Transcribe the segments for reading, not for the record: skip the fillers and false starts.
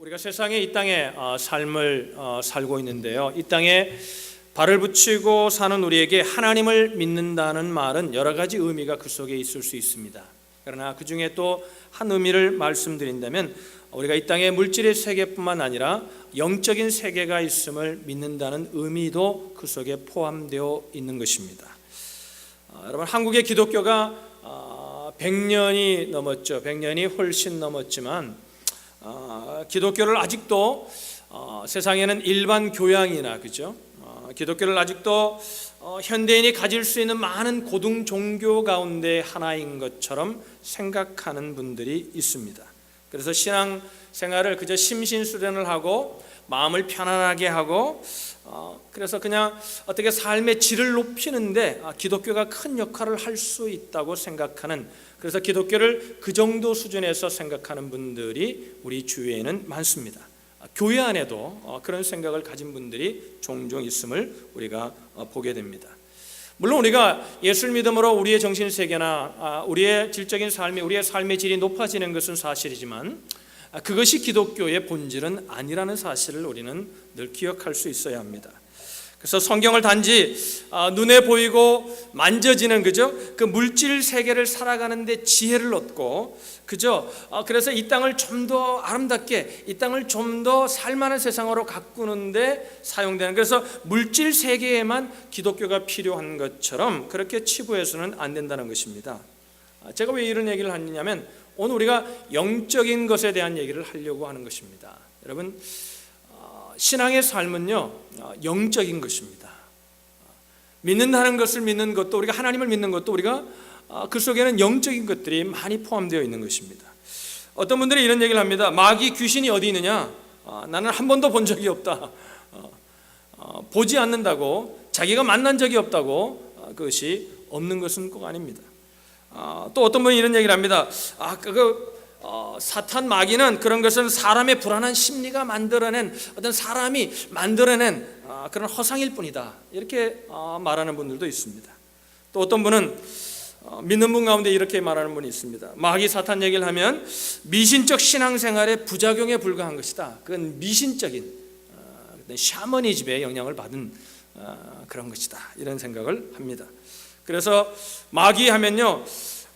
우리가 세상에 이 땅에 삶을 살고 있는데요, 이 땅에 발을 붙이고 사는 우리에게 하나님을 믿는다는 말은 여러 가지 의미가 그 속에 있을 수 있습니다. 그러나 그 중에 또 한 의미를 말씀드린다면, 우리가 이 땅의 물질의 세계뿐만 아니라 영적인 세계가 있음을 믿는다는 의미도 그 속에 포함되어 있는 것입니다. 여러분, 한국의 기독교가 100년이 넘었죠. 100년이 훨씬 넘었지만 기독교를 아직도 세상에는 일반 교양이나 그죠? 기독교를 아직도 현대인이 가질 수 있는 많은 고등 종교 가운데 하나인 것처럼 생각하는 분들이 있습니다. 그래서 신앙 생활을 그저 심신수련을 하고 마음을 편안하게 하고 그래서 그냥 어떻게 삶의 질을 높이는데 기독교가 큰 역할을 할 수 있다고 생각하는, 그래서 기독교를 그 정도 수준에서 생각하는 분들이 우리 주위에는 많습니다. 교회 안에도 그런 생각을 가진 분들이 종종 있음을 우리가 보게 됩니다. 물론 우리가 예수를 믿음으로 우리의 정신세계나 우리의 질적인 삶이, 우리의 삶의 질이 높아지는 것은 사실이지만 그것이 기독교의 본질은 아니라는 사실을 우리는 늘 기억할 수 있어야 합니다. 그래서 성경을 단지 눈에 보이고 만져지는 그죠? 그 물질 세계를 살아가는데 지혜를 얻고 그죠? 그래서 이 땅을 좀 더 아름답게, 이 땅을 좀 더 살만한 세상으로 가꾸는데 사용되는, 그래서 물질 세계에만 기독교가 필요한 것처럼 그렇게 치부해서는 안 된다는 것입니다. 제가 왜 이런 얘기를 하느냐면, 오늘 우리가 영적인 것에 대한 얘기를 하려고 하는 것입니다. 여러분, 신앙의 삶은요, 영적인 것입니다. 믿는다는 것을 믿는 것도, 우리가 하나님을 믿는 것도 우리가 그 속에는 영적인 것들이 많이 포함되어 있는 것입니다. 어떤 분들이 이런 얘기를 합니다. 마귀, 귀신이 어디 있느냐? 나는 한 번도 본 적이 없다. 보지 않는다고, 자기가 만난 적이 없다고, 그것이 없는 것은 꼭 아닙니다. 또 어떤 분이 이런 얘기를 합니다. 사탄, 마귀는 그런 것은 사람의 불안한 심리가 만들어낸, 어떤 사람이 만들어낸 그런 허상일 뿐이다, 이렇게 말하는 분들도 있습니다. 또 어떤 분은 믿는 분 가운데 이렇게 말하는 분이 있습니다. 마귀, 사탄 얘기를 하면 미신적 신앙생활의 부작용에 불과한 것이다. 그건 미신적인 샤머니즘의 영향을 받은 그런 것이다, 이런 생각을 합니다. 그래서 마귀 하면요,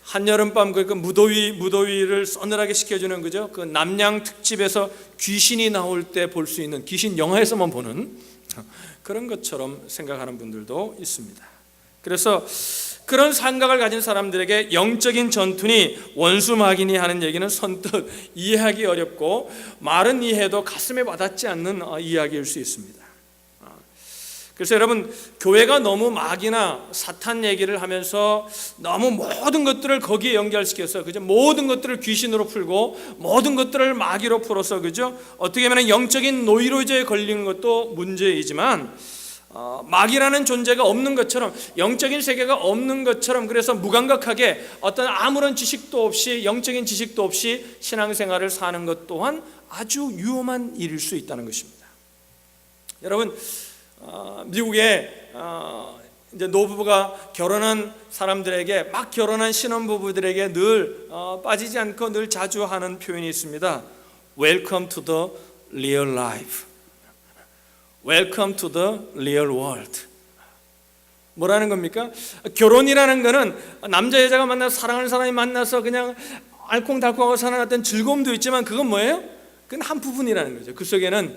한여름밤 그 무더위를 서늘하게 식혀주는 그죠? 그 남양 특집에서 귀신이 나올 때 볼 수 있는, 귀신 영화에서만 보는 그런 것처럼 생각하는 분들도 있습니다. 그래서 그런 생각을 가진 사람들에게 영적인 전투니 원수 마귀니 하는 얘기는 선뜻 이해하기 어렵고 말은 이해해도 가슴에 와닿지 않는 이야기일 수 있습니다. 그래서 여러분, 교회가 너무 마귀나 사탄 얘기를 하면서 너무 모든 것들을 거기에 연결시켜서 그죠? 모든 것들을 귀신으로 풀고 모든 것들을 마귀로 풀어서 그죠? 어떻게 보면 영적인 노이로제에 걸리는 것도 문제이지만 마귀라는 존재가 없는 것처럼, 영적인 세계가 없는 것처럼, 그래서 무감각하게 어떤 아무런 지식도 없이, 영적인 지식도 없이 신앙생활을 사는 것 또한 아주 위험한 일일 수 있다는 것입니다. 여러분, 미국에 이제 노부부가 결혼한 사람들에게, 막 결혼한 신혼부부들에게 늘 빠지지 않고 늘 자주 하는 표현이 있습니다. Welcome to the real life. Welcome to the real world. 뭐라는 겁니까? 결혼이라는 거는 남자 여자가 만나서, 사랑하는 사람이 만나서 그냥 알콩달콩하고 사는 어떤 즐거움도 있지만 그건 뭐예요? 그건 한 부분이라는 거죠. 그 속에는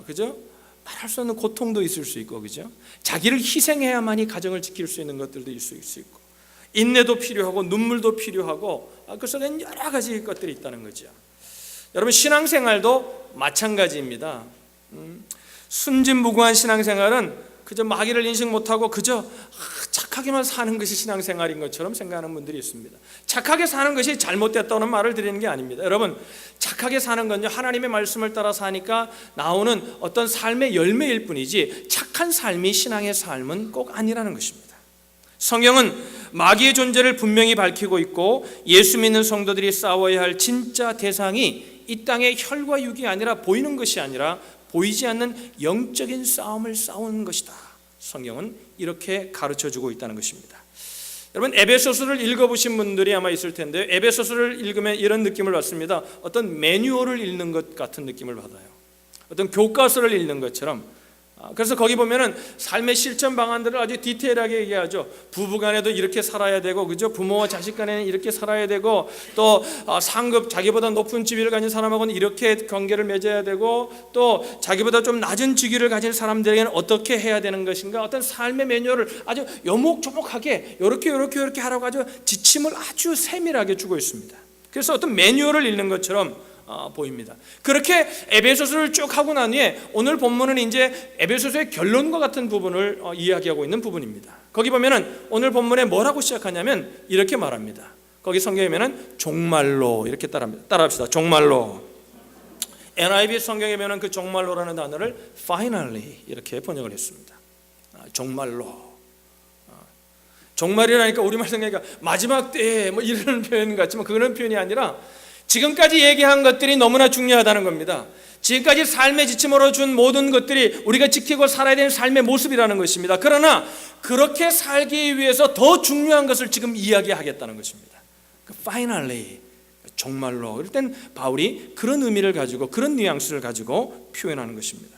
그죠? 말할 수 없는 고통도 있을 수 있고 그죠? 자기를 희생해야만이 가정을 지킬 수 있는 것들도 있을 수 있고, 인내도 필요하고 눈물도 필요하고 그 속에는 여러 가지 것들이 있다는 거죠. 여러분, 신앙생활도 마찬가지입니다. 순진무구한 신앙생활은 그저 마귀를 인식 못하고 그저 착하게만 사는 것이 신앙생활인 것처럼 생각하는 분들이 있습니다. 착하게 사는 것이 잘못됐다는 말을 드리는 게 아닙니다. 여러분, 착하게 사는 건요, 하나님의 말씀을 따라 사니까 나오는 어떤 삶의 열매일 뿐이지 착한 삶이 신앙의 삶은 꼭 아니라는 것입니다. 성경은 마귀의 존재를 분명히 밝히고 있고, 예수 믿는 성도들이 싸워야 할 진짜 대상이 이 땅의 혈과 육이 아니라, 보이는 것이 아니라 보이지 않는 영적인 싸움을 싸우는 것이다. 성경은 이렇게 가르쳐주고 있다는 것입니다. 여러분 에베소서를 읽어보신 분들이 아마 있을 텐데요, 에베소서를 읽으면 이런 느낌을 받습니다. 어떤 매뉴얼을 읽는 것 같은 느낌을 받아요. 어떤 교과서를 읽는 것처럼. 그래서 거기 보면은 삶의 실천 방안들을 아주 디테일하게 얘기하죠. 부부간에도 이렇게 살아야 되고, 그죠? 부모와 자식간에는 이렇게 살아야 되고, 또 상급 자기보다 높은 지위를 가진 사람하고는 이렇게 관계를 맺어야 되고, 또 자기보다 좀 낮은 직위를 가진 사람들에게는 어떻게 해야 되는 것인가, 어떤 삶의 매뉴얼을 아주 요목조목하게 요렇게 하라고 아주 지침을 아주 세밀하게 주고 있습니다. 그래서 어떤 매뉴얼을 읽는 것처럼 보입니다. 그렇게 에베소서를 쭉 하고 난 후에 오늘 본문은 이제 에베소서의 결론과 같은 부분을 이야기하고 있는 부분입니다. 거기 보면은 오늘 본문에 뭐라고 시작하냐면 이렇게 말합니다. 거기 성경에 보면은 종말로 이렇게 따라합시다. 종말로. NIV 성경에 보면 그 종말로라는 단어를 finally 이렇게 번역을 했습니다. 종말로. 종말이라니까 우리말 생각하니까 마지막 때에 뭐 이런 표현 같지만 그런 표현이 아니라 지금까지 얘기한 것들이 너무나 중요하다는 겁니다. 지금까지 삶의 지침으로 준 모든 것들이 우리가 지키고 살아야 되는 삶의 모습이라는 것입니다. 그러나 그렇게 살기 위해서 더 중요한 것을 지금 이야기하겠다는 것입니다. Finally, 정말로. 이럴 땐 바울이 그런 의미를 가지고 그런 뉘앙스를 가지고 표현하는 것입니다.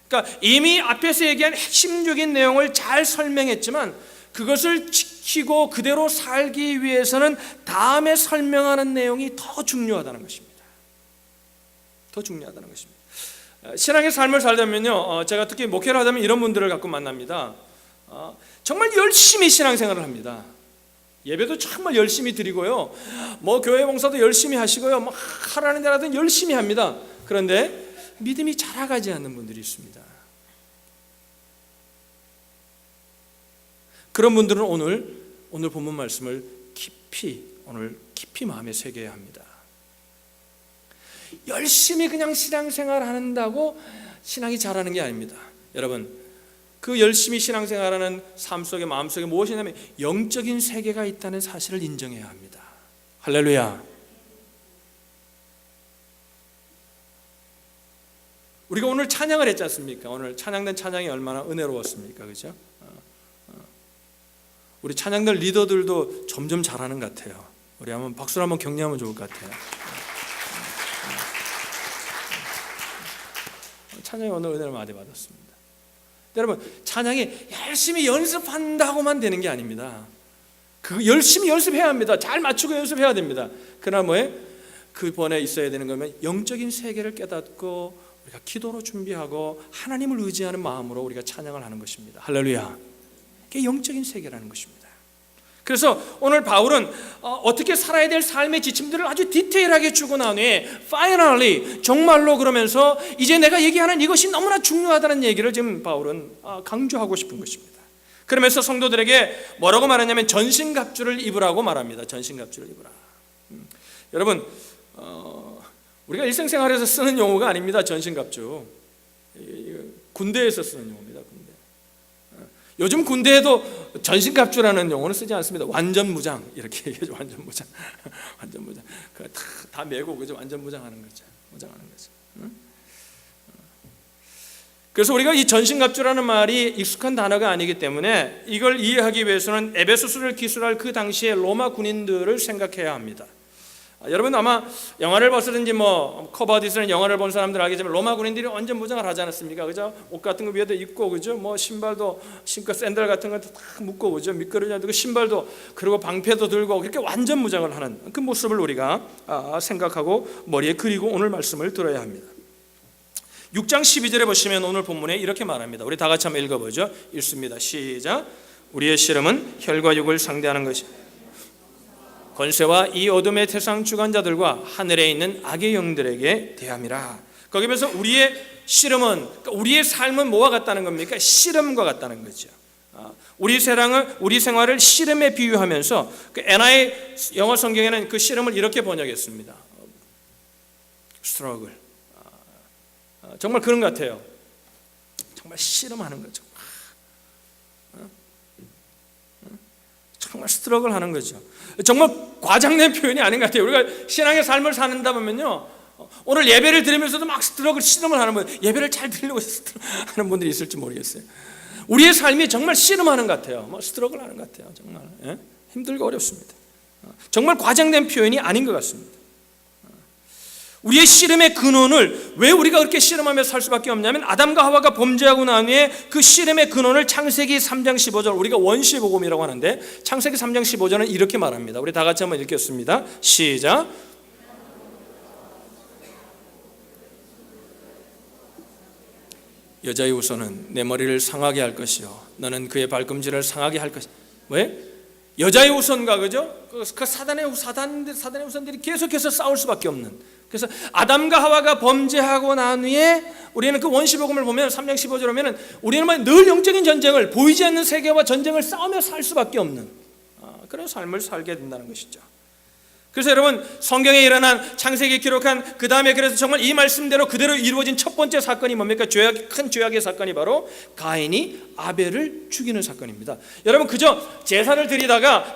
그러니까 이미 앞에서 얘기한 핵심적인 내용을 잘 설명했지만 그것을 지키고 그대로 살기 위해서는 다음에 설명하는 내용이 더 중요하다는 것입니다. 더 중요하다는 것입니다. 신앙의 삶을 살려면요, 제가 특히 목회를 하다면 이런 분들을 갖고 만납니다. 정말 열심히 신앙생활을 합니다. 예배도 정말 열심히 드리고요, 뭐 교회 봉사도 열심히 하시고요, 뭐 하라는 대로 하든 열심히 합니다. 그런데 믿음이 자라가지 않는 분들이 있습니다. 그런 분들은 오늘 본문 말씀을 깊이 마음에 새겨야 합니다. 열심히 그냥 신앙생활 한다고 신앙이 자라는 게 아닙니다. 여러분, 그 열심히 신앙생활하는 삶 속에 마음 속에 무엇이냐면 영적인 세계가 있다는 사실을 인정해야 합니다. 할렐루야. 우리가 오늘 찬양을 했지 않습니까? 오늘 찬양된 찬양이 얼마나 은혜로웠습니까? 그죠? 우리 찬양들 리더들도 점점 잘하는 것 같아요. 우리 한번 박수를 한번 격려하면 좋을 것 같아요. 찬양이 오늘 은혜를 많이 받았습니다. 여러분, 찬양이 열심히 연습한다고만 되는 게 아닙니다. 그 열심히 연습해야 합니다. 잘 맞추고 연습해야 됩니다. 그러나 뭐에 그 번에 있어야 되는 거면 영적인 세계를 깨닫고 우리가 기도로 준비하고 하나님을 의지하는 마음으로 우리가 찬양을 하는 것입니다. 할렐루야. 그게 영적인 세계라는 것입니다. 그래서 오늘 바울은 어떻게 살아야 될 삶의 지침들을 아주 디테일하게 주고 난 후에 finally, 정말로 그러면서 이제 내가 얘기하는 이것이 너무나 중요하다는 얘기를 지금 바울은 강조하고 싶은 것입니다. 그러면서 성도들에게 뭐라고 말하냐면 전신갑주를 입으라고 말합니다. 전신갑주를 입으라. 여러분, 우리가 일생생활에서 쓰는 용어가 아닙니다. 전신갑주. 군대에서 쓰는 용어입니다. 요즘 군대에도 전신갑주라는 용어는 쓰지 않습니다. 완전무장 이렇게 얘기하죠. 완전무장, 완전무장. 다 메고 그죠? 완전무장하는 거죠. 무장하는 거죠. 응? 그래서 우리가 이 전신갑주라는 말이 익숙한 단어가 아니기 때문에 이걸 이해하기 위해서는 에베소서를 기술할 그 당시의 로마 군인들을 생각해야 합니다. 여러분 아마 영화를 봤든지 뭐 커버디스는 영화를 본 사람들 알겠지만 로마 군인들이 완전 무장을 하지 않았습니까? 그죠? 옷 같은 거 위에도 입고 그죠? 뭐 신발도 신고 샌들 같은 거 다 묶고 그죠? 밑거름이 들고 신발도 그리고 방패도 들고 그렇게 완전 무장을 하는 그 모습을 우리가 생각하고 머리에 그리고 오늘 말씀을 들어야 합니다. 6장 12절에 보시면 오늘 본문에 이렇게 말합니다. 우리 다 같이 한번 읽어보죠. 읽습니다. 시작. 우리의 씨름은 혈과 육을 상대하는 것이 권세와 이 어둠의 세상 주관자들과 하늘에 있는 악의 영들에게 대함이라. 거기 보면서 우리의 씨름은, 우리의 삶은 뭐와 같다는 겁니까? 씨름과 같다는 거죠. 우리 생활을 씨름에 비유하면서 그 NIV 영어 성경에는 그 씨름을 이렇게 번역했습니다. 스트러글. 정말 그런 것 같아요. 정말 씨름하는 거죠. 정말 스트러글 하는 거죠. 정말 과장된 표현이 아닌 것 같아요. 우리가 신앙의 삶을 사는다 보면요, 오늘 예배를 드리면서도 막 스트러글 씨름을 하는 분, 예배를 잘 드리려고 하는 분들이 있을지 모르겠어요. 우리의 삶이 정말 씨름하는 것 같아요. 스트러글하는 것 같아요. 정말 힘들고 어렵습니다. 정말 과장된 표현이 아닌 것 같습니다. 우리의 씨름의 근원을, 왜 우리가 그렇게 씨름하며 살 수밖에 없냐면, 아담과 하와가 범죄하고 난 후에 그 씨름의 근원을 창세기 3장 15절, 우리가 원시복음이라고 하는데 창세기 3장 15절은 이렇게 말합니다. 우리 다 같이 한번 읽겠습니다. 시작. 여자의 후손은 내 머리를 상하게 할 것이요 너는 그의 발꿈치를 상하게 할 것이다. 왜? 여자의 후손과, 그죠? 그 사단의 후손들이 계속해서 싸울 수밖에 없는. 그래서 아담과 하와가 범죄하고 난 후에 우리는 그 원시복음을 보면 3장 15절 보면 우리는 늘 영적인 전쟁을, 보이지 않는 세계와 전쟁을 싸우며 살 수밖에 없는 그런 삶을 살게 된다는 것이죠. 그래서 여러분, 성경에 일어난, 창세기에 기록한 그 다음에, 그래서 정말 이 말씀대로 그대로 이루어진 첫 번째 사건이 뭡니까? 큰 죄악의 사건이 바로 가인이 아벨을 죽이는 사건입니다. 여러분, 그저 제사를 드리다가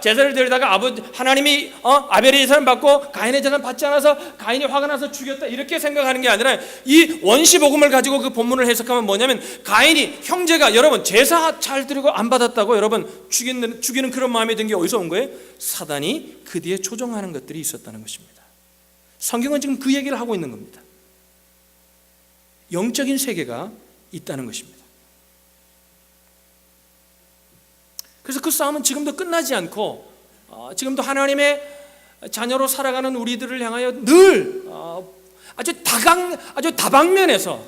하나님이 아벨의 제사를 받고 가인의 제사를 받지 않아서 가인이 화가 나서 죽였다, 이렇게 생각하는 게 아니라, 이 원시복음을 가지고 그 본문을 해석하면 뭐냐면, 가인이, 형제가 여러분 제사 잘 드리고 안 받았다고 여러분 죽이는 그런 마음이 든 게 어디서 온 거예요? 사단이 그 뒤에 조종하는 것들이 있었다는 것입니다. 성경은 지금 그 얘기를 하고 있는 겁니다. 영적인 세계가 있다는 것입니다. 그래서 그 싸움은 지금도 끝나지 않고 지금도 하나님의 자녀로 살아가는 우리들을 향하여 늘 아주 다방면에서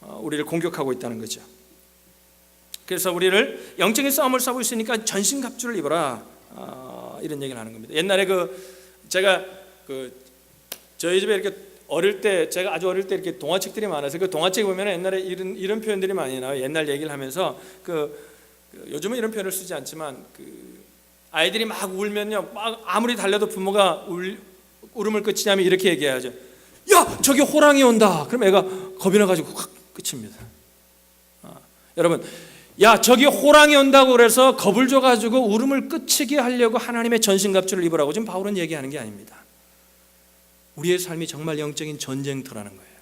우리를 공격하고 있다는 거죠. 그래서 우리를 영적인 싸움을 싸우고 있으니까 전신갑주를 입어라, 이런 얘기를 하는 겁니다. 옛날에 제가 저희 집에 이렇게 제가 아주 어릴 때 이렇게 동화책들이 많아서 그 동화책 보면 옛날에 이런 표현들이 많이 나와요. 옛날 얘기를 하면서 요즘은 이런 표현을 쓰지 않지만 아이들이 막 울면요, 막 아무리 달래도 부모가 울음을 그치냐면 이렇게 얘기해야죠. 야, 저기 호랑이 온다. 그럼 애가 겁이 나가지고 확 끝입니다. 여러분, 야, 저기 호랑이 온다고 그래서 겁을 줘가지고 울음을 그치게 하려고 하나님의 전신갑주를 입으라고 지금 바울은 얘기하는 게 아닙니다. 우리의 삶이 정말 영적인 전쟁터라는 거예요.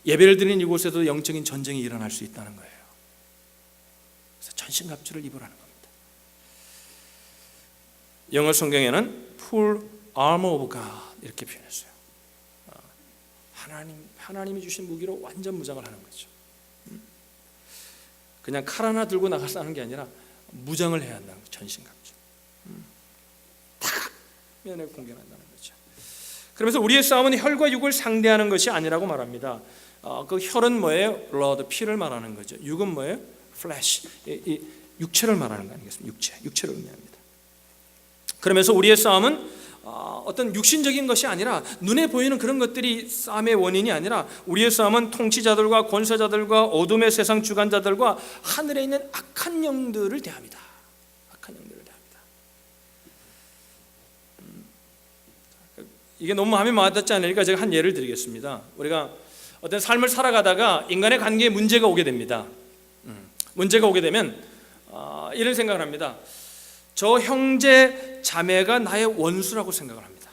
예배를 드리는 이곳에도 영적인 전쟁이 일어날 수 있다는 거예요. 그래서 전신갑주를 입으라는 겁니다. 영어 성경에는 full armor of God 이렇게 표현했어요. 하나님이 주신 무기로 완전 무장을 하는 거죠. 그냥 칼 하나 들고 나가서 하는 게 아니라 무장을 해야 한다는 거죠. 전신갑주. 다면에 공격한다는 거죠. 그러면서 우리의 싸움은 혈과 육을 상대하는 것이 아니라고 말합니다. 그 혈은 뭐예요? blood, 피를 말하는 거죠. 육은 뭐예요? flesh, 이 육체를 말하는 거 아니겠습니까? 육체를 의미합니다. 그러면서 우리의 싸움은 어떤 육신적인 것이 아니라, 눈에 보이는 그런 것들이 싸움의 원인이 아니라, 우리의 싸움은 통치자들과 권세자들과 어둠의 세상 주관자들과 하늘에 있는 악한 영들을 대합니다. 악한 영들을 대합니다. 이게 너무 마음에 와닿지 않으니까 제가 한 예를 드리겠습니다. 우리가 어떤 삶을 살아가다가 인간의 관계에 문제가 오게 됩니다. 문제가 오게 되면 이런 생각을 합니다. 저 형제 자매가 나의 원수라고 생각을 합니다.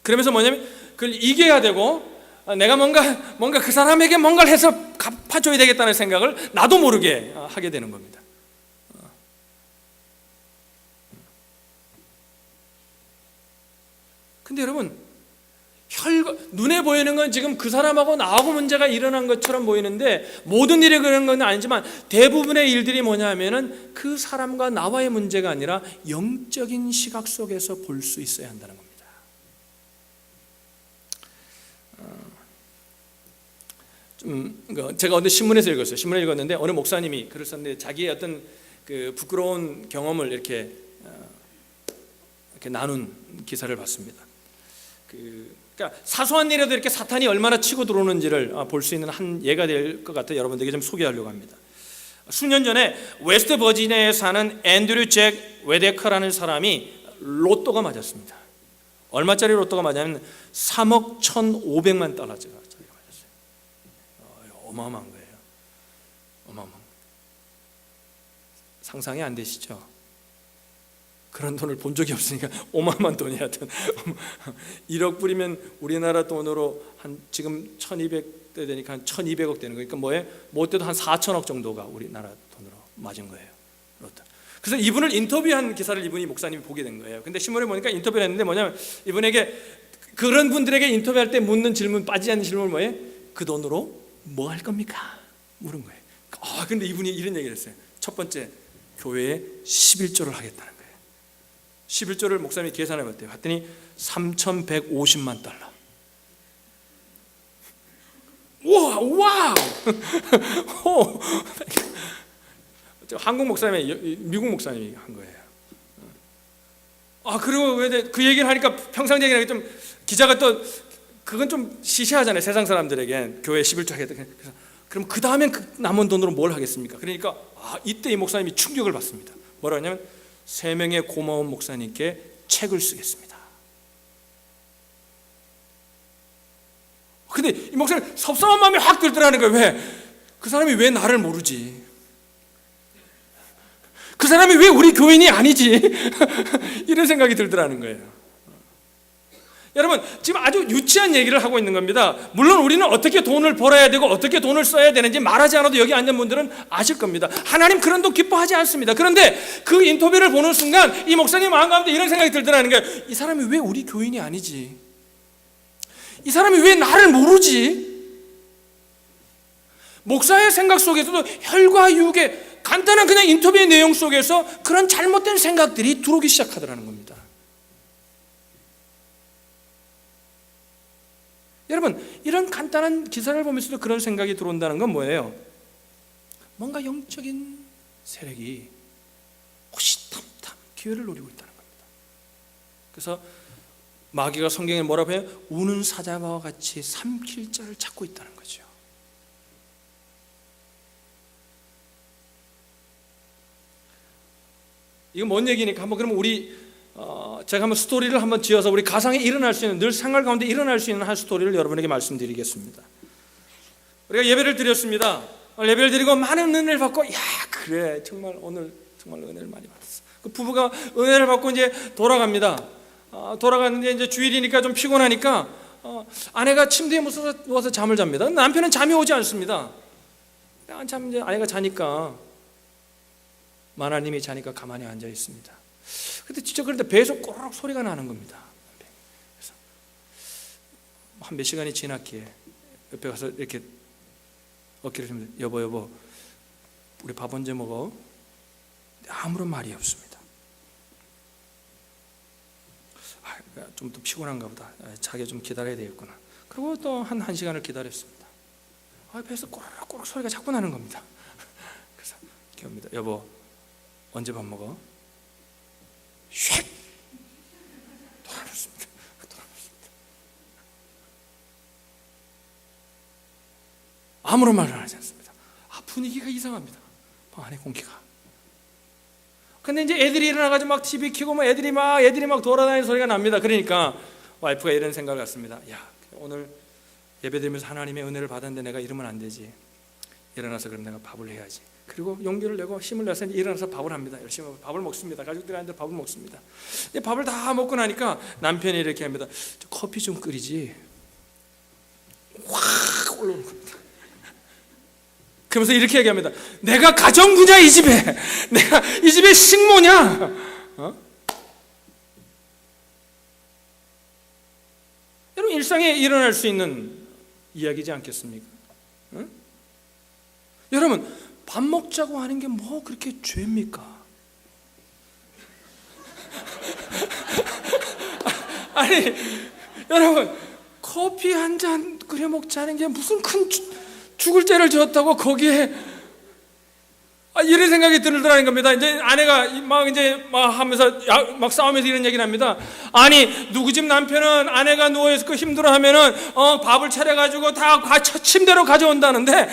그러면서 뭐냐면 그걸 이겨야 되고, 내가 뭔가 그 사람에게 뭔가를 해서 갚아줘야 되겠다는 생각을 나도 모르게 하게 되는 겁니다. 근데 여러분, 눈에 보이는 건 지금 그 사람하고 나하고 문제가 일어난 것처럼 보이는데, 모든 일이 그런 건 아니지만 대부분의 일들이 뭐냐면은 그 사람과 나와의 문제가 아니라 영적인 시각 속에서 볼 수 있어야 한다는 겁니다. 제가 어느 신문에서 읽었어요. 신문에 읽었는데 어느 목사님이 글을 썼는데, 자기의 어떤 그 부끄러운 경험을 이렇게 나눈 기사를 봤습니다. 그러니까 사소한 일에도 이렇게 사탄이 얼마나 치고 들어오는지를 볼 수 있는 한 예가 될 것 같아요. 여러분들에게 좀 소개하려고 합니다. 수년 전에 웨스트 버지니아에 사는 앤드류 잭 웨데커라는 사람이 로또가 맞았습니다. 얼마짜리 로또가 맞냐면 3억 1,500만 달러짜리가 맞았어요. 어마어마한 거예요. 어마어마한. 상상이 안 되시죠? 그런 돈을 본 적이 없으니까 어마어마한 돈이 하여튼 1억 뿌리면 우리나라 돈으로 한 지금 1200대 되니까 한 1200억 되는 거니까 뭐에 못해도 한 4천억 정도가 우리나라 돈으로 맞은 거예요. 그래서 이분을 인터뷰한 기사를 이분이 목사님이 보게 된 거예요. 근데 신문에 보니까 인터뷰를 했는데 뭐냐면 이분에게 그런 분들에게 인터뷰할 때 묻는 질문, 빠지지 않는 질문은 뭐예요? 그 돈으로 뭐 할 겁니까? 물은 거예요. 근데 이분이 이런 얘기를 했어요. 첫 번째, 교회에 11조를 하겠다는 거예요. 11조를 목사님이 계산해 봤대요. 봤더니 3,150만 달러. 와우! 한국 목사님이 미국 교목사님이 한 거예요. 그리고 왜 그 얘기를 하니까 평상적이라고 좀 기자가 또 그건 좀 시시하잖아요. 세상 사람들에게 교회 11조 하겠다. 그래서 그럼 그 다음엔 그 남은 돈으로 뭘 하겠습니까? 그러니까 이때 이 목사님이 충격을 받습니다. 뭐라 하냐면 3명의 고마운 목사님께 책을 쓰겠습니다. 근데 이 목사님 섭섭한 마음이 확 들더라는 거예요. 왜? 그 사람이 왜 나를 모르지? 그 사람이 왜 우리 교인이 아니지? 이런 생각이 들더라는 거예요. 여러분, 지금 아주 유치한 얘기를 하고 있는 겁니다. 물론 우리는 어떻게 돈을 벌어야 되고 어떻게 돈을 써야 되는지 말하지 않아도 여기 앉은 분들은 아실 겁니다. 하나님 그런 돈 기뻐하지 않습니다. 그런데 그 인터뷰를 보는 순간 이 목사님 마음 가운데 이런 생각이 들더라는 거예요. 이 사람이 왜 우리 교인이 아니지? 이 사람이 왜 나를 모르지? 목사의 생각 속에서도 혈과 육의 간단한 그냥 인터뷰의 내용 속에서 그런 잘못된 생각들이 들어오기 시작하더라는 겁니다. 여러분, 이런 간단한 기사를 보면서도 그런 생각이 들어온다는 건 뭐예요? 뭔가 영적인 세력이 호시탐탐 기회를 노리고 있다는 겁니다. 그래서 마귀가 성경에 뭐라고 해요? 우는 사자와 같이 삼킬 자를 찾고 있다는 거죠. 이거 뭔 얘기니까 한번 그러면 제가 한번 스토리를 한번 지어서 우리 가상에 일어날 수 있는, 늘 생활 가운데 일어날 수 있는 한 스토리를 여러분에게 말씀드리겠습니다. 우리가 예배를 드렸습니다. 예배를 드리고 많은 은혜를 받고, 그래 정말 오늘 정말 은혜를 많이 받았어. 그 부부가 은혜를 받고 이제 돌아갑니다. 돌아가는데 이제 주일이니까 좀 피곤하니까 아내가 침대에 누워서 잠을 잡니다. 남편은 잠이 오지 않습니다. 한참 이제 아내가 자니까 마나님이 자니까 가만히 앉아 있습니다. 근데 진짜 그런데 배에서 꼬르륵 소리가 나는 겁니다. 그래서 한 몇 시간이 지났기에 옆에 가서 이렇게 어깨를 들면서 여보 우리 밥 언제 먹어? 아무런 말이 없습니다. 좀 더 피곤한가 보다. 자기 좀 기다려야 되겠구나. 그리고 또 한 시간을 기다렸습니다. 배에서 꼬르륵 소리가 자꾸 나는 겁니다. 그래서 이렇게 옵니다. 여보 언제 밥 먹어? 쉿! 돌아섰습니다. 아무런 말을 하지 않습니다. 분위기가 이상합니다. 방 안에 공기가. 근데 이제 애들이 일어나가지고 막 TV 켜고 애들이 막 돌아다니는 소리가 납니다. 그러니까 와이프가 이런 생각을 갖습니다. 오늘 예배드리면서 하나님의 은혜를 받았는데 내가 이러면 안 되지. 일어나서 그럼 내가 밥을 해야지. 그리고 용기를 내고 힘을 내서 일어나서 밥을 합니다. 열심히 밥을 먹습니다. 가족들이 앉아 밥을 먹습니다. 밥을 다 먹고 나니까 남편이 이렇게 합니다. 커피 좀 끓이지. 확 올라오는 겁니다. 그러면서 이렇게 얘기합니다. 내가 가정부냐 이 집에. 내가 이 집의 식모냐. 여러분 일상에 일어날 수 있는 이야기지 않겠습니까? 여러분 밥 먹자고 하는 게 뭐 그렇게 죄입니까? 아니 여러분 커피 한 잔 끓여 먹자는 게 무슨 큰 죽을 죄를 지었다고 거기에 이런 생각이 들더라는 겁니다. 이제 아내가 막 하면서 막 싸우면서 이런 얘기를 합니다. 아니 누구 집 남편은 아내가 누워 있고 힘들어하면은 밥을 차려가지고 다 침대로 가져온다는데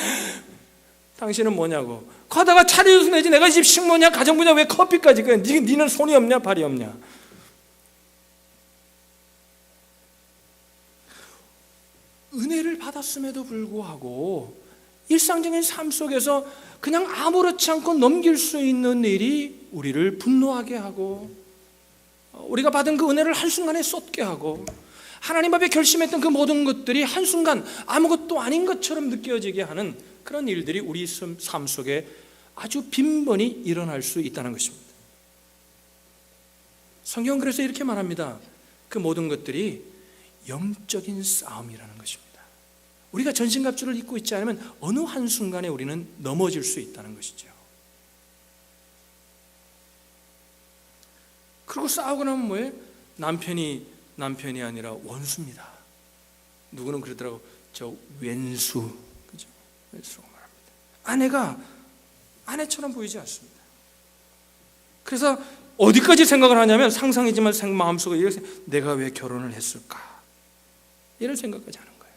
당신은 뭐냐고. 가다가 차려줘서 내지 내가 집 식모냐 가정부냐 왜 커피까지. 니는 손이 없냐 발이 없냐. 은혜를 받았음에도 불구하고 일상적인 삶 속에서 그냥 아무렇지 않고 넘길 수 있는 일이 우리를 분노하게 하고 우리가 받은 그 은혜를 한순간에 쏟게 하고 하나님 앞에 결심했던 그 모든 것들이 한순간 아무것도 아닌 것처럼 느껴지게 하는 그런 일들이 우리 삶 속에 아주 빈번히 일어날 수 있다는 것입니다. 성경은 그래서 이렇게 말합니다. 그 모든 것들이 영적인 싸움이라는 것입니다. 우리가 전신갑주를 입고 있지 않으면 어느 한순간에 우리는 넘어질 수 있다는 것이죠. 그리고 싸우고 나면 뭐예요? 남편이 아니라 원수입니다. 누구는 그러더라고. 저 왼수, 그죠? 왼수라고 말합니다. 아내가 아내처럼 보이지 않습니다. 그래서 어디까지 생각을 하냐면 상상이지만 마음속에 내가 왜 결혼을 했을까? 이런 생각까지 하는 거예요.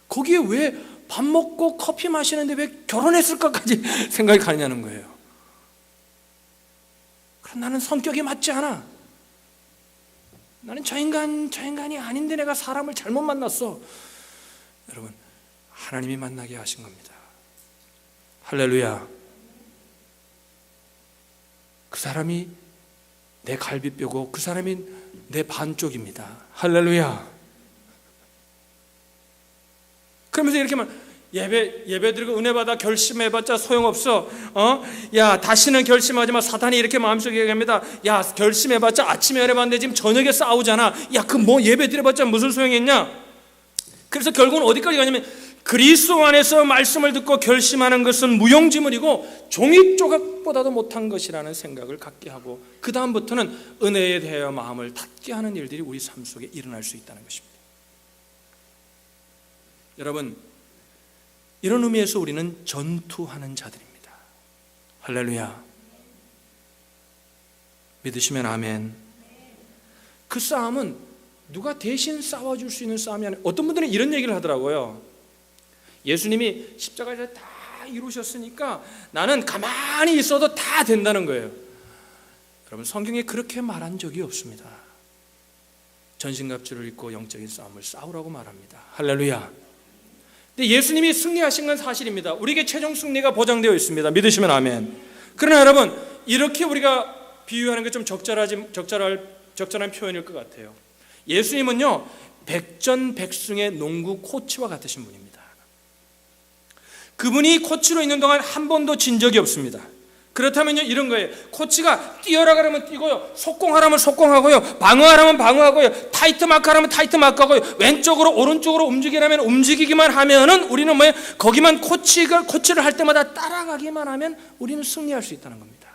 거기에 왜 밥 먹고 커피 마시는데 왜 결혼했을까까지 생각이 가느냐는 거예요. 그럼 나는 성격이 맞지 않아. 나는 저 인간이 아닌데 내가 사람을 잘못 만났어. 여러분, 하나님이 만나게 하신 겁니다. 할렐루야. 그 사람이 내 갈비뼈고 그 사람이 내 반쪽입니다. 할렐루야. 그러면서 이렇게 말, 예배 드리고 은혜 받아 결심해봤자 소용없어. 야, 다시는 결심하지 마. 사탄이 이렇게 마음속에 얘기합니다. 야, 결심해봤자 아침에 은혜 받는데 지금 저녁에 싸우잖아. 야, 그 뭐 예배 드려봤자 무슨 소용이 있냐? 그래서 결국은 어디까지 가냐면 그리스도 안에서 말씀을 듣고 결심하는 것은 무용지물이고 종이 조각보다도 못한 것이라는 생각을 갖게 하고 그 다음부터는 은혜에 대하여 마음을 닫게 하는 일들이 우리 삶 속에 일어날 수 있다는 것입니다. 여러분, 이런 의미에서 우리는 전투하는 자들입니다. 할렐루야. 믿으시면 아멘. 그 싸움은 누가 대신 싸워줄 수 있는 싸움이 아니에요. 어떤 분들은 이런 얘기를 하더라고요. 예수님이 십자가에서 다 이루셨으니까 나는 가만히 있어도 다 된다는 거예요. 여러분, 성경에 그렇게 말한 적이 없습니다. 전신갑주를 입고 영적인 싸움을 싸우라고 말합니다. 할렐루야. 근데 예수님이 승리하신 건 사실입니다. 우리에게 최종 승리가 보장되어 있습니다. 믿으시면 아멘. 그러나 여러분, 이렇게 우리가 비유하는 게 좀 적절한 표현일 것 같아요. 예수님은요, 백전백승의 농구 코치와 같으신 분입니다. 그분이 코치로 있는 동안 한 번도 진 적이 없습니다. 그렇다면요, 이런 거예요. 코치가 뛰어라 그러면 뛰고요, 속공하라면 속공하고요, 방어하라면 방어하고요, 타이트 마크하라면 타이트 마크하고요, 왼쪽으로 오른쪽으로 움직이라면 움직이기만 하면은 우리는 뭐예요? 거기만 코치를 할 때마다 따라가기만 하면 우리는 승리할 수 있다는 겁니다.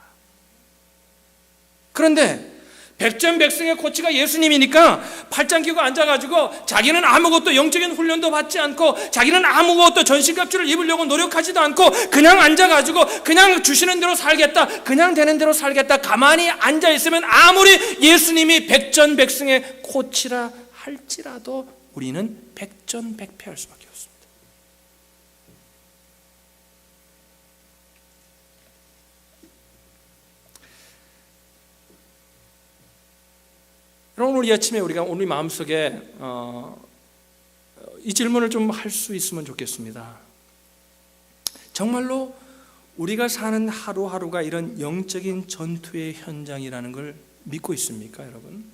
그런데 백전백승의 코치가 예수님이니까 팔짱 끼고 앉아가지고 자기는 아무것도 영적인 훈련도 받지 않고 자기는 아무것도 전신갑주를 입으려고 노력하지도 않고 그냥 앉아가지고 그냥 주시는 대로 살겠다, 그냥 되는 대로 살겠다, 가만히 앉아있으면 아무리 예수님이 백전백승의 코치라 할지라도 우리는 백전백패할 수밖에 없습니다. 여러분, 오늘 이 아침에 우리가 우리 마음속에 이 질문을 좀 할 수 있으면 좋겠습니다. 정말로 우리가 사는 하루하루가 이런 영적인 전투의 현장이라는 걸 믿고 있습니까, 여러분?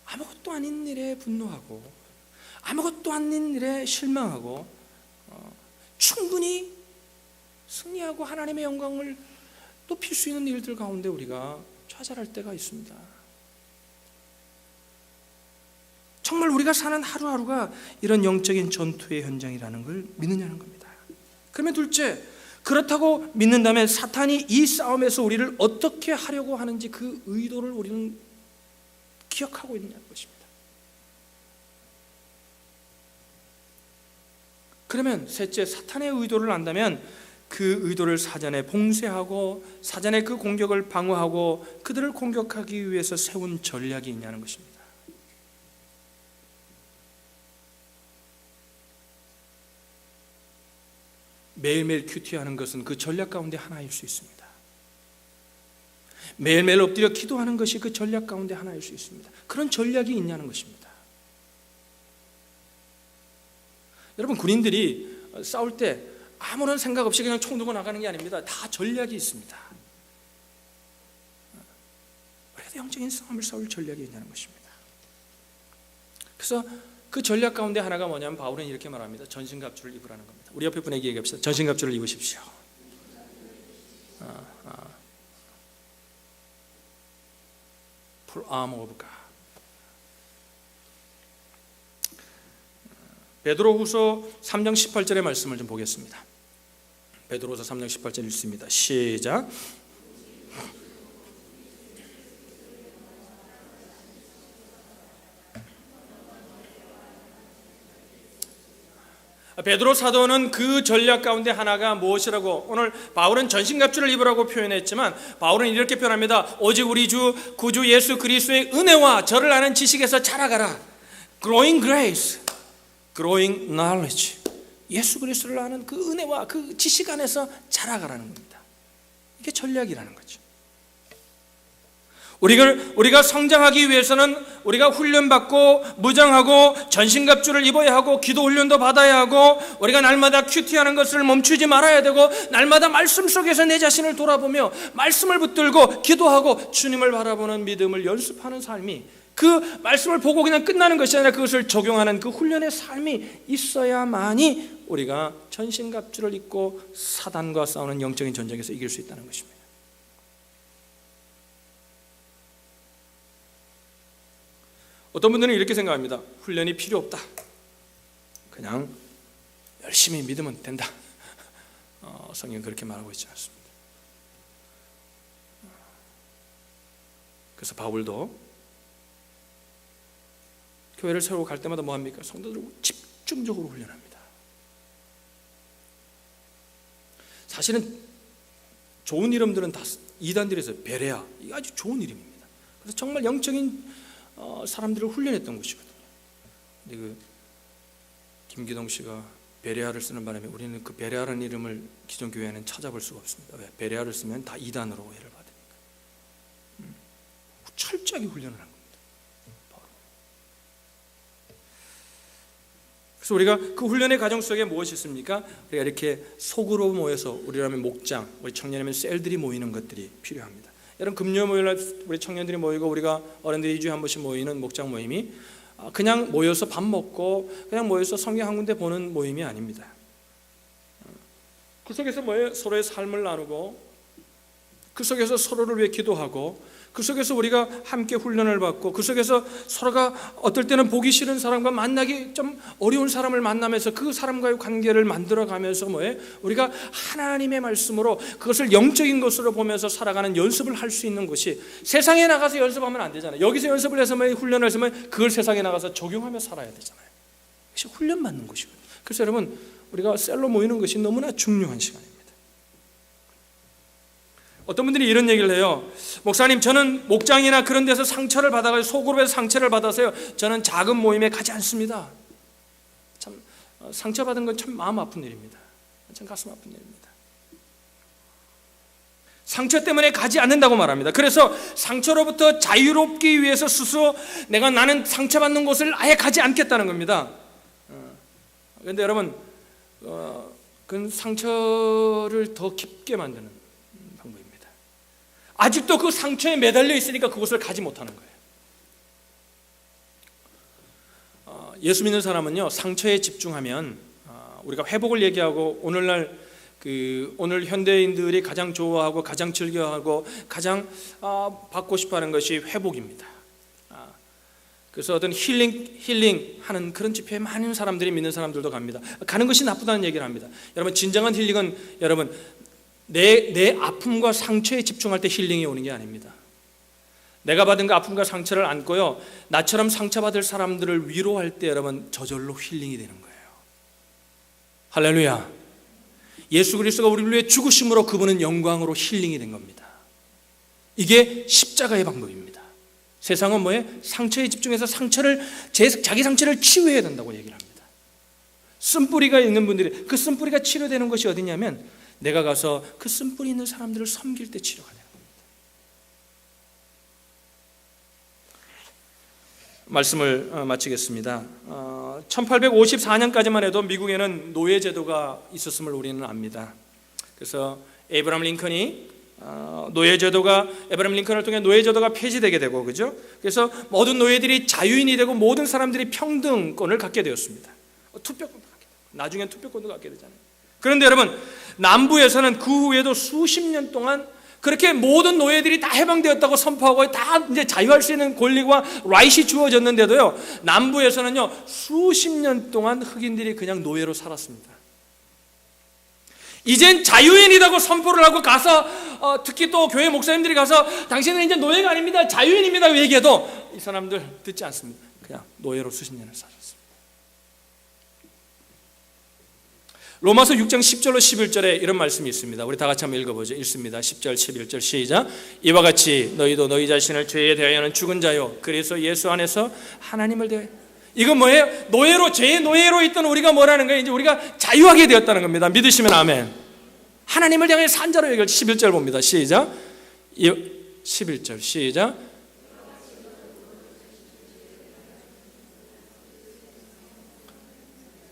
아무것도 아닌 일에 분노하고 아무것도 아닌 일에 실망하고 충분히 승리하고 하나님의 영광을 높일 수 있는 일들 가운데 우리가 좌절할 때가 있습니다. 정말 우리가 사는 하루하루가 이런 영적인 전투의 현장이라는 걸 믿느냐는 겁니다. 그러면 둘째, 그렇다고 믿는다면 사탄이 이 싸움에서 우리를 어떻게 하려고 하는지 그 의도를 우리는 기억하고 있느냐는 것입니다. 그러면 셋째, 사탄의 의도를 안다면 그 의도를 사전에 봉쇄하고 사전에 그 공격을 방어하고 그들을 공격하기 위해서 세운 전략이 있냐는 것입니다. 매일매일 큐티하는 것은 그 전략 가운데 하나일 수 있습니다. 매일매일 엎드려 기도하는 것이 그 전략 가운데 하나일 수 있습니다. 그런 전략이 있냐는 것입니다. 여러분, 군인들이 싸울 때 아무런 생각 없이 그냥 총 들고 나가는 게 아닙니다. 다 전략이 있습니다. 그래도 영적인 싸움을 싸울 전략이 있다는 것입니다. 그래서 그 전략 가운데 하나가 뭐냐면 바울은 이렇게 말합니다. 전신갑주를 입으라는 겁니다. 우리 옆에 분에게 얘기합시다. 전신갑주를 입으십시오. Full armor of God. 베드로후서 3장 18절의 말씀을 좀 보겠습니다. 베드로후서 3장 18절 읽습니다. 시작. 베드로 사도는 그 전략 가운데 하나가 무엇이라고, 오늘 바울은 전신갑주를 입으라고 표현했지만 바울은 이렇게 표현합니다. 오직 우리 주 구주 예수 그리스도의 은혜와 저를 아는 지식에서 자라가라. Growing grace, growing knowledge. 예수 그리스도를 아는 그 은혜와 그 지식 안에서 자라가라는 겁니다. 이게 전략이라는 거죠. 우리가 성장하기 위해서는 우리가 훈련받고 무장하고 전신갑주를 입어야 하고 기도 훈련도 받아야 하고 우리가 날마다 큐티하는 것을 멈추지 말아야 되고 날마다 말씀 속에서 내 자신을 돌아보며 말씀을 붙들고 기도하고 주님을 바라보는 믿음을 연습하는 삶이, 그 말씀을 보고 그냥 끝나는 것이 아니라 그것을 적용하는 그 훈련의 삶이 있어야만이 우리가 전신갑주를 입고 사단과 싸우는 영적인 전쟁에서 이길 수 있다는 것입니다. 어떤 분들은 이렇게 생각합니다. 훈련이 필요 없다. 그냥 열심히 믿으면 된다. 성경은 그렇게 말하고 있지 않습니다. 그래서 바울도 교회를 새로 갈 때마다 뭐합니까? 성도들을 집중적으로 훈련합니다. 사실은 좋은 이름들은 다 이단들에서 베레아, 이게 아주 좋은 이름입니다. 그래서 정말 영적인 사람들을 훈련했던 곳이거든요. 근데 그 김기동 씨가 베레아를 쓰는 바람에 우리는 그 베레아라는 이름을 기존 교회에는 찾아볼 수가 없습니다. 왜? 베레아를 쓰면 다 이단으로 오해를 받으니까. 철저하게 훈련을 한 겁니다. 바로. 그래서 우리가 그 훈련의 과정 속에 무엇이 있습니까? 우리가 이렇게 속으로 모여서, 우리라면 목장, 우리 청년이면 셀들이 모이는 것들이 필요합니다. 여러분, 금요일 우리 청년들이 모이고 우리가 어른들이 2주에 한 번씩 모이는 목장 모임이 그냥 모여서 밥 먹고 그냥 모여서 성경 한 군데 보는 모임이 아닙니다. 그 속에서 서로의 삶을 나누고, 그 속에서 서로를 위해 기도하고, 그 속에서 우리가 함께 훈련을 받고, 그 속에서 서로가 어떨 때는 보기 싫은 사람과 만나기 좀 어려운 사람을 만나면서 그 사람과의 관계를 만들어가면서 우리가 하나님의 말씀으로 그것을 영적인 것으로 보면서 살아가는 연습을 할 수 있는 것이, 세상에 나가서 연습하면 안 되잖아요. 여기서 연습을 해서 훈련을 해서 그걸 세상에 나가서 적용하며 살아야 되잖아요. 그것이 훈련받는 것이거든요. 그래서 여러분, 우리가 셀로 모이는 것이 너무나 중요한 시간입니다. 어떤 분들이 이런 얘기를 해요. 목사님, 저는 목장이나 그런 데서 상처를 받아가지고 소그룹에서 상처를 받아서요, 저는 작은 모임에 가지 않습니다. 참 상처받은 건 참 마음 아픈 일입니다. 참 가슴 아픈 일입니다. 상처 때문에 가지 않는다고 말합니다. 그래서 상처로부터 자유롭기 위해서 스스로 나는 상처받는 곳을 아예 가지 않겠다는 겁니다. 그런데 여러분, 그건 상처를 더 깊게 만드는 방법입니다. 아직도 그 상처에 매달려 있으니까 그곳을 가지 못하는 거예요. 예수 믿는 사람은요, 상처에 집중하면 우리가 회복을 얘기하고 오늘 현대인들이 가장 좋아하고 가장 즐겨하고 가장 받고 싶어하는 것이 회복입니다. 그래서 어떤 힐링 하는 그런 집회에 많은 사람들이, 믿는 사람들도 갑니다. 가는 것이 나쁘다는 얘기를 합니다. 여러분, 진정한 힐링은 여러분 내 아픔과 상처에 집중할 때 힐링이 오는 게 아닙니다. 내가 받은 그 아픔과 상처를 안고요, 나처럼 상처받을 사람들을 위로할 때 여러분 저절로 힐링이 되는 거예요. 할렐루야. 예수 그리스도가 우리를 위해 죽으심으로 그분은 영광으로 힐링이 된 겁니다. 이게 십자가의 방법입니다. 세상은 상처에 집중해서 자기 상처를 치유해야 된다고 얘기를 합니다. 쓴뿌리가 있는 분들이, 그 쓴뿌리가 치료되는 것이 어디냐면 내가 가서 그 쓴뿌리 있는 사람들을 섬길 때 치료가 되는 겁니다. 말씀을 마치겠습니다. 1854년까지만 해도 미국에는 노예제도가 있었음을 우리는 압니다. 그래서 에이브라함 링컨이 노예제도가 에이브라함 링컨을 통해 노예제도가 폐지되게 되고, 그죠? 그래서 모든 노예들이 자유인이 되고 모든 사람들이 평등권을 갖게 되었습니다. 투표권도 갖게 되고, 나중엔 투표권도 갖게 되잖아요. 그런데 여러분, 남부에서는 그 후에도 수십 년 동안 그렇게 모든 노예들이 다 해방되었다고 선포하고 다 이제 자유할 수 있는 권리와 라이트이 주어졌는데도요, 남부에서는요 수십 년 동안 흑인들이 그냥 노예로 살았습니다. 이젠 자유인이라고 선포를 하고 가서 특히 또 교회 목사님들이 가서 당신은 이제 노예가 아닙니다, 자유인입니다 얘기해도 이 사람들 듣지 않습니다. 그냥 노예로 수십 년을 살았습니다. 로마서 6장 10절로 11절에 이런 말씀이 있습니다. 우리 다 같이 한번 읽어보죠. 읽습니다. 10절 11절 시작. 이와 같이 너희도 너희 자신을 죄에 대하여는 죽은 자요 그래서 예수 안에서 하나님을 대하여. 이건 뭐예요? 노예로, 죄의 노예로 있던 우리가 뭐라는 거예요? 이제 우리가 자유하게 되었다는 겁니다. 믿으시면 아멘. 하나님을 향해 산 자로 여겨. 11절 봅니다. 시작. 11절 시작.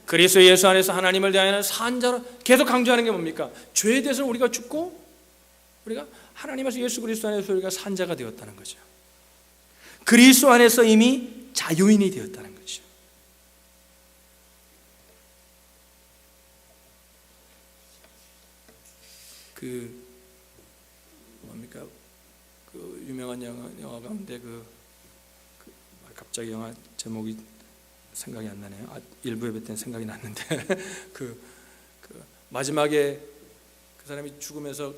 그리스도 예수 안에서 하나님을 대하여는 산 자로. 계속 강조하는 게 뭡니까? 죄에 대해서는 우리가 죽고 우리가 하나님 안에서 예수 그리스도 안에서 우리가 산 자가 되었다는 거죠. 그리스도 안에서 이미 자유인이 되었다는 거죠. 뭡니까? 그 유명한 영화 가운데 갑자기 영화 제목이 생각이 안 나네요. 일부에 뵀던 생각이 났는데 그 마지막에 그 사람이 죽으면서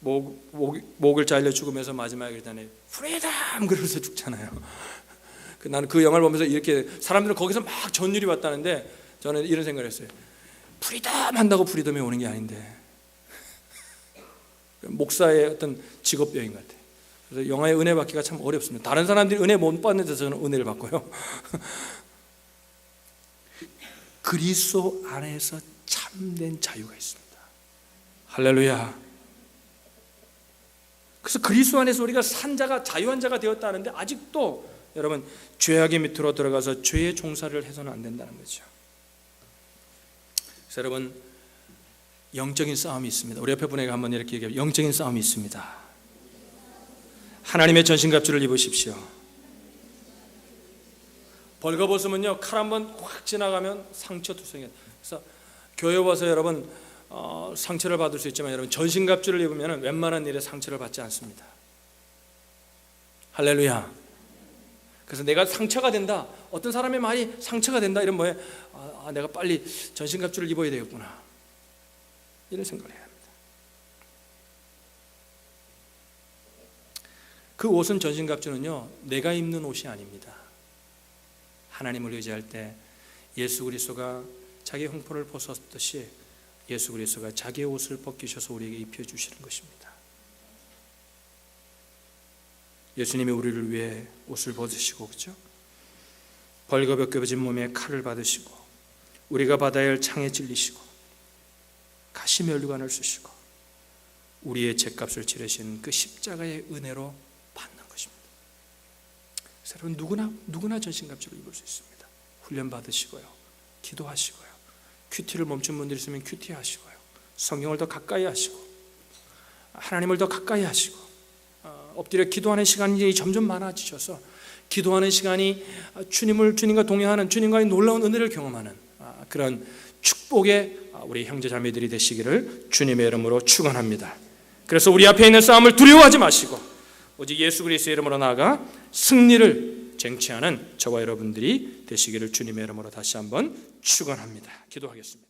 목을 잘려 죽으면서 마지막에 그러잖아요. 프리덤 그러면서 죽잖아요. 나는 그 영화를 보면서 이렇게 사람들은 거기서 막 전율이 왔다는데 저는 이런 생각을 했어요. 프리덤 한다고 프리덤이 오는 게 아닌데 목사의 어떤 직업병인 것 같아요. 그래서 영화의 은혜 받기가 참 어렵습니다. 다른 사람들이 은혜 못 받는데 저는 은혜를 받고요. 그리스도 안에서 참된 자유가 있습니다. 할렐루야. 그래서 그리스도 안에서 우리가 산 자가, 자유한 자가 되었다는데 아직도 여러분 죄악의 밑으로 들어가서 죄의 종사를 해서는 안 된다는 거죠. 그래서 여러분 영적인 싸움이 있습니다. 우리 옆에 분에게 한번 이렇게 얘기해요. 영적인 싸움이 있습니다. 하나님의 전신갑주를 입으십시오. 벌거벗으면요 칼 한번 확 지나가면 상처투성이에요. 그래서 교회 와서 여러분 상처를 받을 수 있지만 여러분 전신갑주를 입으면 웬만한 일에 상처를 받지 않습니다. 할렐루야. 그래서 내가 상처가 된다, 어떤 사람의 말이 상처가 된다 이런 뭐에 내가 빨리 전신갑주를 입어야 되겠구나 이런 생각을 해야 합니다. 그 옷은, 전신갑주는요 내가 입는 옷이 아닙니다. 하나님을 의지할 때 예수 그리스도가 자기 흉포를 벗었듯이 예수 그리스도가 자기의 옷을 벗기셔서 우리에게 입혀주시는 것입니다. 예수님이 우리를 위해 옷을 벗으시고, 그렇죠? 벌거벗겨진 몸에 칼을 받으시고 우리가 받아야 할 창에 찔리시고 가시면류관을 쓰시고 우리의 죄값을 치르신 그 십자가의 은혜로 받는 것입니다. 그래서 여러분 누구나 전신갑주를 입을 수 있습니다. 훈련 받으시고요, 기도하시고요, 큐티를 멈춘 분들이 있으면 큐티 하시고요, 성경을 더 가까이 하시고 하나님을 더 가까이 하시고 엎드려 기도하는 시간이 점점 많아지셔서 기도하는 시간이 주님과 동행하는, 주님과의 놀라운 은혜를 경험하는 그런 축복의 우리 형제 자매들이 되시기를 주님의 이름으로 축원합니다. 그래서 우리 앞에 있는 싸움을 두려워하지 마시고 오직 예수 그리스도의 이름으로 나아가 승리를 쟁취하는 저와 여러분들이 되시기를 주님의 이름으로 다시 한번 축원합니다. 기도하겠습니다.